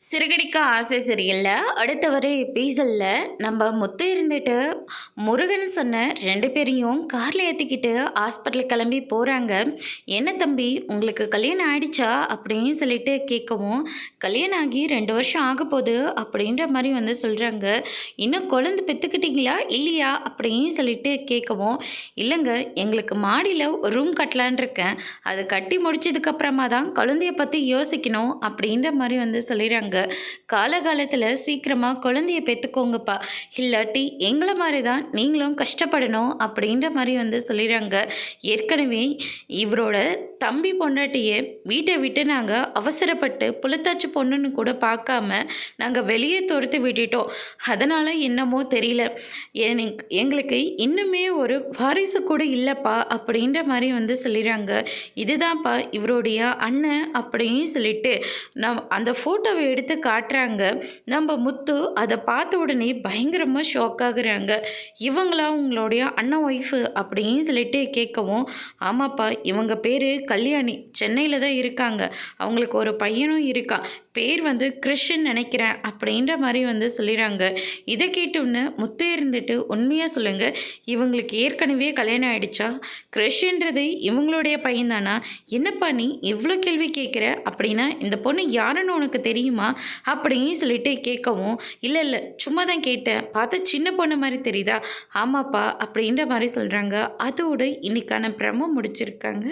சிறகடிக்க ஆசை சீரியலில் அடுத்த வர எபிசோடில் நம்ம முத்து இருந்துட்டு முருகன் சொன்ன 2 பேரையும் காரில் ஏற்றிக்கிட்டு ஹாஸ்பிட்டல் கிளம்பி போகிறாங்க. என்ன தம்பி உங்களுக்கு கல்யாணம் ஆயிடுச்சா அப்படின்னு சொல்லிட்டு கேட்கவும், கல்யாணம் ஆகி 2 வருஷம் ஆக போகுது அப்படின்ற மாதிரி சொல்கிறாங்க. இன்னும் குழந்தை பெற்றுக்கிட்டீங்களா இல்லையா அப்படின்னு சொல்லிட்டு கேட்கவும், இல்லைங்க எங்களுக்கு மாடியில் ஒரு ரூம் கட்டலான் இருக்கேன், அது கட்டி முடிச்சதுக்கப்புறமா தான் குழந்தைய பற்றி யோசிக்கணும் அப்படின்ற மாதிரி சொல்லிடுறாங்க. காலகாலத்தில் சீக்கிரமாக குழந்தைய பெற்றுக்கோங்கப்பா, இல்லாட்டி எங்களை மாதிரி தான் நீங்களும் கஷ்டப்படணும் அப்படின்ற மாதிரி சொல்லிடுறாங்க. ஏற்கனவே இவரோட தம்பி பொண்டாட்டியை வீட்டை விட்டு நாங்கள் அவசரப்பட்டு புலத்தாச்சு பொண்ணுன்னு கூட பார்க்காம நாங்கள் வெளியே துரத்து விட்டுட்டோம். அதனால் என்னமோ தெரியல, எங்களுக்கு இன்னுமே ஒரு வாரிசு கூட இல்லைப்பா அப்படின்ற மாதிரி சொல்லிடுறாங்க. இதுதான்ப்பா இவருடைய அண்ணன் அப்படின்னு சொல்லிட்டு அந்த ஃபோட்டோவை எடுத்து காட்டுறாங்க. நம்ம முத்து அதை பார்த்த உடனே பயங்கரமாக ஷாக் ஆகுறாங்க. இவங்களா உங்களுடைய அண்ணன் ஒய்ஃபு அப்படின்னு சொல்லிட்டு கேட்கவும், ஆமாப்பா இவங்க பேர் கல்யாணி, சென்னையில் தான் இருக்காங்க, அவங்களுக்கு ஒரு பையனும் இருக்கான், பேர் கிறிஷன் நினைக்கிறேன் அப்படின்ற மாதிரி சொல்லிடுறாங்க. இதை கேட்டோன்னு முத்து இருந்துட்டு, உண்மையாக சொல்லுங்கள் இவங்களுக்கு ஏற்கனவே கல்யாணம் ஆகிடுச்சா? கிறிஷன்றது இவங்களுடைய பையன்தானா? என்னப்பா நீ இவ்வளோ கேள்வி கேட்குற, அப்படின்னா இந்த பொண்ணு யாருன்னு உனக்கு தெரியுமா அப்படின்னு சொல்லிட்டு கேட்கவும், இல்லை இல்லை சும்மா தான் கேட்டேன், பார்த்தா சின்ன பொண்ணு மாதிரி தெரியுதா? ஆமாப்பா அப்படின்ற மாதிரி சொல்கிறாங்க. அதோடு இன்னைக்கான பிரமோ முடிச்சிருக்காங்க.